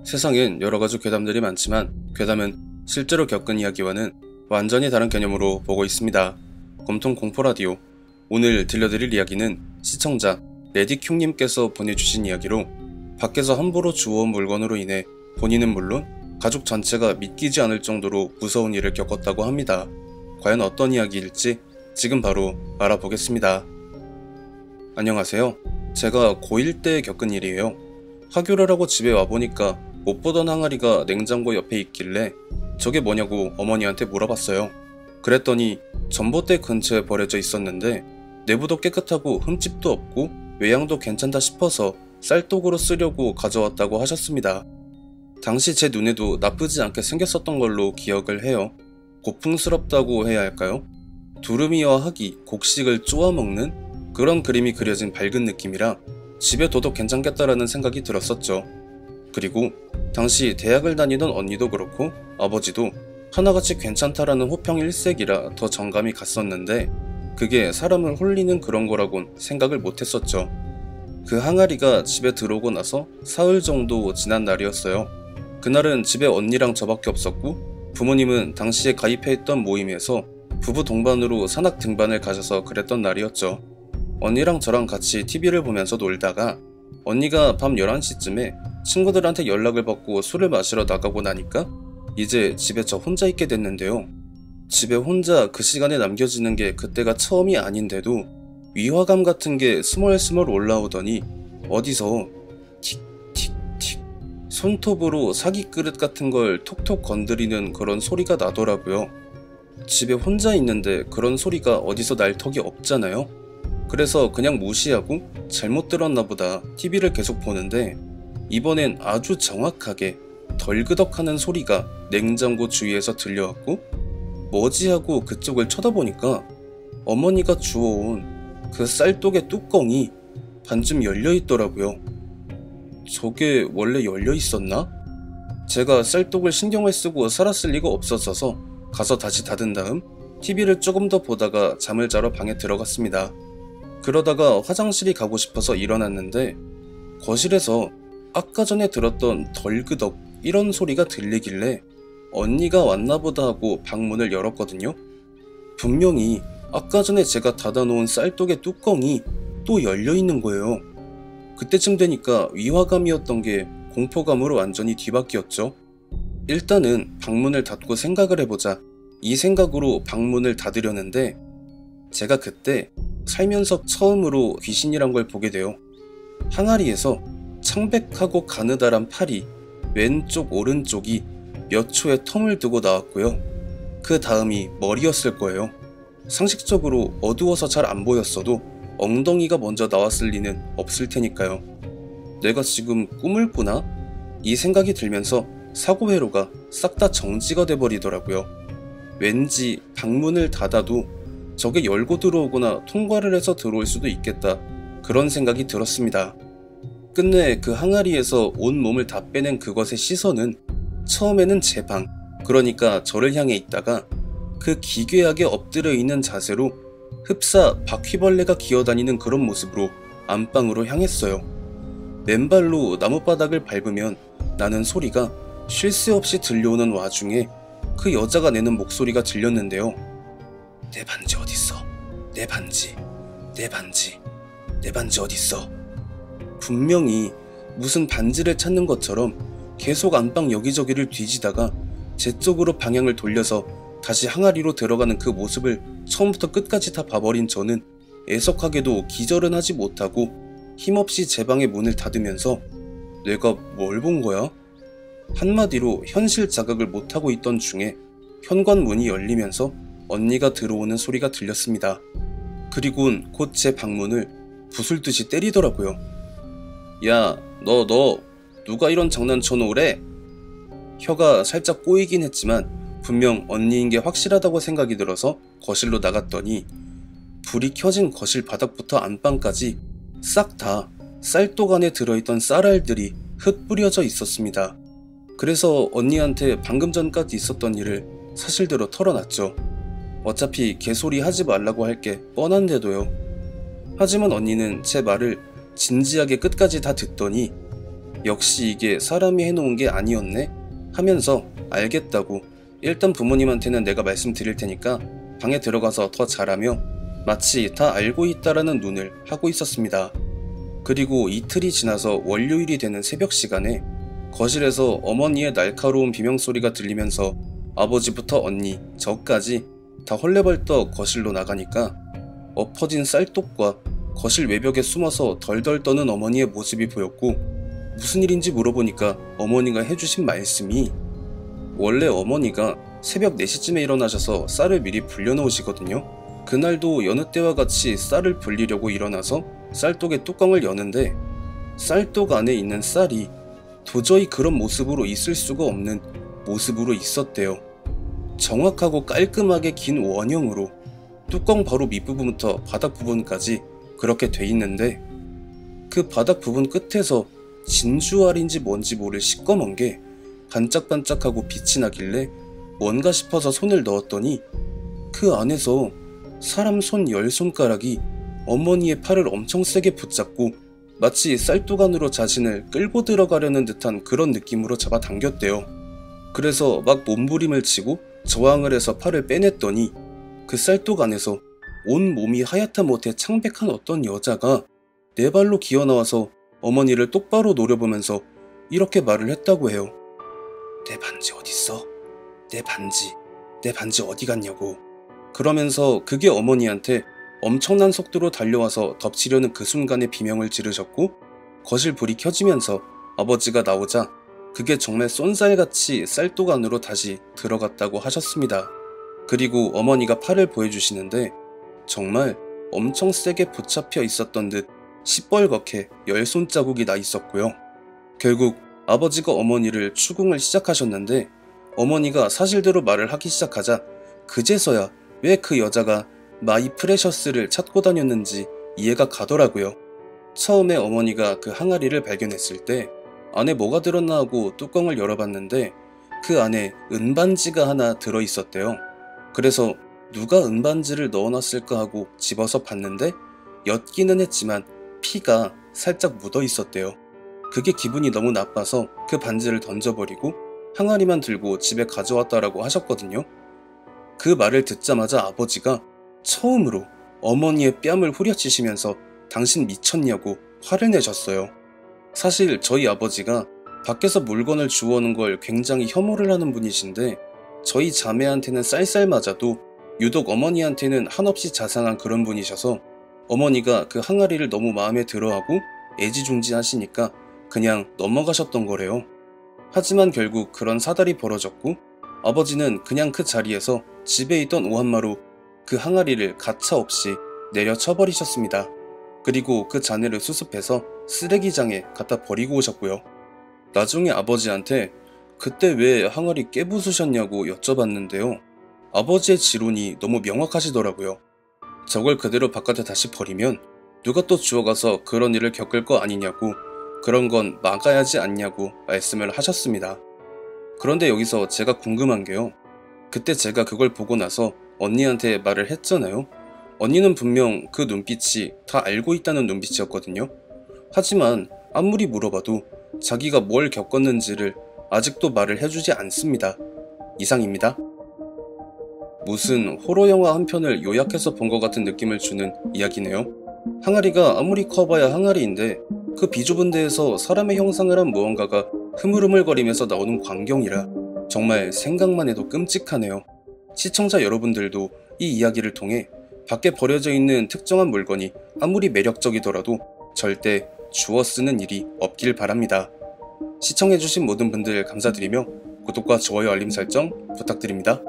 세상엔 여러가지 괴담들이 많지만 괴담은 실제로 겪은 이야기와는 완전히 다른 개념으로 보고 있습니다. 곰통 공포라디오. 오늘 들려드릴 이야기는 시청자 레디큐님께서 보내주신 이야기로 밖에서 함부로 주워온 물건으로 인해 본인은 물론 가족 전체가 믿기지 않을 정도로 무서운 일을 겪었다고 합니다. 과연 어떤 이야기일지 지금 바로 알아보겠습니다. 안녕하세요. 제가 고1 때 겪은 일이에요. 하교를 하고 집에 와보니까 못 보던 항아리가 냉장고 옆에 있길래 저게 뭐냐고 어머니한테 물어봤어요. 그랬더니 전봇대 근처에 버려져 있었는데 내부도 깨끗하고 흠집도 없고 외양도 괜찮다 싶어서 쌀독으로 쓰려고 가져왔다고 하셨습니다. 당시 제 눈에도 나쁘지 않게 생겼었던 걸로 기억을 해요. 고풍스럽다고 해야 할까요? 두루미와 학이 곡식을 쪼아먹는 그런 그림이 그려진 밝은 느낌이라 집에 둬도 괜찮겠다라는 생각이 들었었죠. 그리고 당시 대학을 다니던 언니도 그렇고 아버지도 하나같이 괜찮다라는 호평 일색이라 더 정감이 갔었는데 그게 사람을 홀리는 그런 거라곤 생각을 못했었죠. 그 항아리가 집에 들어오고 나서 사흘 정도 지난 날이었어요. 그날은 집에 언니랑 저밖에 없었고 부모님은 당시에 가입해있던 모임에서 부부 동반으로 산악 등반을 가셔서 그랬던 날이었죠. 언니랑 저랑 같이 TV를 보면서 놀다가 언니가 밤 11시쯤에 친구들한테 연락을 받고 술을 마시러 나가고 나니까 이제 집에 저 혼자 있게 됐는데요. 집에 혼자 그 시간에 남겨지는 게 그때가 처음이 아닌데도 위화감 같은 게 스멀스멀 올라오더니 어디서 틱틱틱 손톱으로 사기 그릇 같은 걸 톡톡 건드리는 그런 소리가 나더라고요. 집에 혼자 있는데 그런 소리가 어디서 날 턱이 없잖아요. 그래서 그냥 무시하고 잘못 들었나 보다 TV를 계속 보는데 이번엔 아주 정확하게 덜그덕하는 소리가 냉장고 주위에서 들려왔고 뭐지 하고 그쪽을 쳐다보니까 어머니가 주워온 그 쌀독의 뚜껑이 반쯤 열려있더라고요. 저게 원래 열려있었나? 제가 쌀독을 신경을 쓰고 살았을 리가 없었어서 가서 다시 닫은 다음 TV를 조금 더 보다가 잠을 자러 방에 들어갔습니다. 그러다가 화장실이 가고 싶어서 일어났는데 거실에서 아까 전에 들었던 덜그덕 이런 소리가 들리길래 언니가 왔나보다 하고 방문을 열었거든요. 분명히 아까 전에 제가 닫아놓은 쌀독의 뚜껑이 또 열려있는 거예요. 그때쯤 되니까 위화감이었던 게 공포감으로 완전히 뒤바뀌었죠. 일단은 방문을 닫고 생각을 해보자 이 생각으로 방문을 닫으려는데 제가 그때 살면서 처음으로 귀신이란 걸 보게 돼요. 항아리에서 창백하고 가느다란 팔이 왼쪽 오른쪽이 몇 초의 텀을 두고 나왔고요. 그 다음이 머리였을 거예요. 상식적으로 어두워서 잘 안 보였어도 엉덩이가 먼저 나왔을 리는 없을 테니까요. 내가 지금 꿈을 꾸나? 이 생각이 들면서 사고회로가 싹 다 정지가 돼버리더라고요. 왠지 방문을 닫아도 저게 열고 들어오거나 통과를 해서 들어올 수도 있겠다 그런 생각이 들었습니다. 끝내 그 항아리에서 온 몸을 다 빼낸 그것의 시선은 처음에는 제 방, 그러니까 저를 향해 있다가 그 기괴하게 엎드려 있는 자세로 흡사 바퀴벌레가 기어다니는 그런 모습으로 안방으로 향했어요. 맨발로 나뭇바닥을 밟으면 나는 소리가 쉴 새 없이 들려오는 와중에 그 여자가 내는 목소리가 들렸는데요. 내 반지 어딨어? 내 반지, 내 반지, 내 반지 어딨어? 분명히 무슨 반지를 찾는 것처럼 계속 안방 여기저기를 뒤지다가 제 쪽으로 방향을 돌려서 다시 항아리로 들어가는 그 모습을 처음부터 끝까지 다 봐버린 저는 애석하게도 기절은 하지 못하고 힘없이 제 방의 문을 닫으면서 내가 뭘 본 거야? 한마디로 현실 자각을 못하고 있던 중에 현관문이 열리면서 언니가 들어오는 소리가 들렸습니다. 그리곤 곧 제 방문을 부술듯이 때리더라고요. 야, 너 누가 이런 장난 쳐놓으래? 혀가 살짝 꼬이긴 했지만 분명 언니인 게 확실하다고 생각이 들어서 거실로 나갔더니 불이 켜진 거실 바닥부터 안방까지 싹 다 쌀독 안에 들어있던 쌀알들이 흩뿌려져 있었습니다. 그래서 언니한테 방금 전까지 있었던 일을 사실대로 털어놨죠. 어차피 개소리 하지 말라고 할 게 뻔한데도요. 하지만 언니는 제 말을 진지하게 끝까지 다 듣더니 역시 이게 사람이 해놓은 게 아니었네 하면서 알겠다고 일단 부모님한테는 내가 말씀드릴 테니까 방에 들어가서 더 잘하며 마치 다 알고 있다라는 눈을 하고 있었습니다. 그리고 이틀이 지나서 월요일이 되는 새벽 시간에 거실에서 어머니의 날카로운 비명소리가 들리면서 아버지부터 언니, 저까지 다 헐레벌떡 거실로 나가니까 엎어진 쌀독과 거실 외벽에 숨어서 덜덜 떠는 어머니의 모습이 보였고 무슨 일인지 물어보니까 어머니가 해주신 말씀이 원래 어머니가 새벽 4시쯤에 일어나셔서 쌀을 미리 불려놓으시거든요. 그날도 여느 때와 같이 쌀을 불리려고 일어나서 쌀독의 뚜껑을 여는데 쌀독 안에 있는 쌀이 도저히 그런 모습으로 있을 수가 없는 모습으로 있었대요. 정확하고 깔끔하게 긴 원형으로 뚜껑 바로 밑부분부터 바닥 부분까지 그렇게 돼 있는데 그 바닥 부분 끝에서 진주알인지 뭔지 모를 시꺼먼 게 반짝반짝하고 빛이 나길래 뭔가 싶어서 손을 넣었더니 그 안에서 사람 손 10손가락이 어머니의 팔을 엄청 세게 붙잡고 마치 쌀독 안으로 자신을 끌고 들어가려는 듯한 그런 느낌으로 잡아당겼대요. 그래서 막 몸부림을 치고 저항을 해서 팔을 빼냈더니 그 쌀독 안에서 온 몸이 하얗다 못해 창백한 어떤 여자가 네 발로 기어나와서 어머니를 똑바로 노려보면서 이렇게 말을 했다고 해요. 내 반지 어딨어? 내 반지 어디 갔냐고. 그러면서 그게 어머니한테 엄청난 속도로 달려와서 덮치려는 그 순간에 비명을 지르셨고 거실 불이 켜지면서 아버지가 나오자 그게 정말 쏜살같이 쌀독 안으로 다시 들어갔다고 하셨습니다. 그리고 어머니가 팔을 보여주시는데 정말 엄청 세게 붙잡혀 있었던 듯 시뻘겋게 10손 자국이 나 있었고요. 결국 아버지가 어머니를 추궁을 시작하셨는데 어머니가 사실대로 말을 하기 시작하자 그제서야 왜 그 여자가 마이 프레셔스를 찾고 다녔는지 이해가 가더라고요. 처음에 어머니가 그 항아리를 발견했을 때 안에 뭐가 들었나 하고 뚜껑을 열어봤는데 그 안에 은반지가 하나 들어있었대요. 그래서 누가 은반지를 넣어놨을까 하고 집어서 봤는데 옅기는 했지만 피가 살짝 묻어 있었대요. 그게 기분이 너무 나빠서 그 반지를 던져버리고 항아리만 들고 집에 가져왔다라고 하셨거든요. 그 말을 듣자마자 아버지가 처음으로 어머니의 뺨을 후려치시면서 당신 미쳤냐고 화를 내셨어요. 사실 저희 아버지가 밖에서 물건을 주워오는 걸 굉장히 혐오를 하는 분이신데 저희 자매한테는 쌀쌀 맞아도 유독 어머니한테는 한없이 자상한 그런 분이셔서 어머니가 그 항아리를 너무 마음에 들어하고 애지중지하시니까 그냥 넘어가셨던 거래요. 하지만 결국 그런 사달이 벌어졌고 아버지는 그냥 그 자리에서 집에 있던 오한마로 그 항아리를 가차없이 내려쳐버리셨습니다. 그리고 그 잔해를 수습해서 쓰레기장에 갖다 버리고 오셨고요. 나중에 아버지한테 그때 왜 항아리 깨부수셨냐고 여쭤봤는데요. 아버지의 지론이 너무 명확하시더라고요. 저걸 그대로 바깥에 다시 버리면 누가 또 주워가서 그런 일을 겪을 거 아니냐고 그런 건 막아야지 않냐고 말씀을 하셨습니다. 그런데 여기서 제가 궁금한 게요. 그때 제가 그걸 보고 나서 언니한테 말을 했잖아요. 언니는 분명 그 눈빛이 다 알고 있다는 눈빛이었거든요. 하지만 아무리 물어봐도 자기가 뭘 겪었는지를 아직도 말을 해주지 않습니다. 이상입니다. 무슨 호러 영화 한 편을 요약해서 본 것 같은 느낌을 주는 이야기네요. 항아리가 아무리 커봐야 항아리인데 그 비좁은 데에서 사람의 형상을 한 무언가가 흐물흐물거리면서 나오는 광경이라 정말 생각만 해도 끔찍하네요. 시청자 여러분들도 이 이야기를 통해 밖에 버려져 있는 특정한 물건이 아무리 매력적이더라도 절대 주워 쓰는 일이 없길 바랍니다. 시청해주신 모든 분들 감사드리며 구독과 좋아요 알림 설정 부탁드립니다.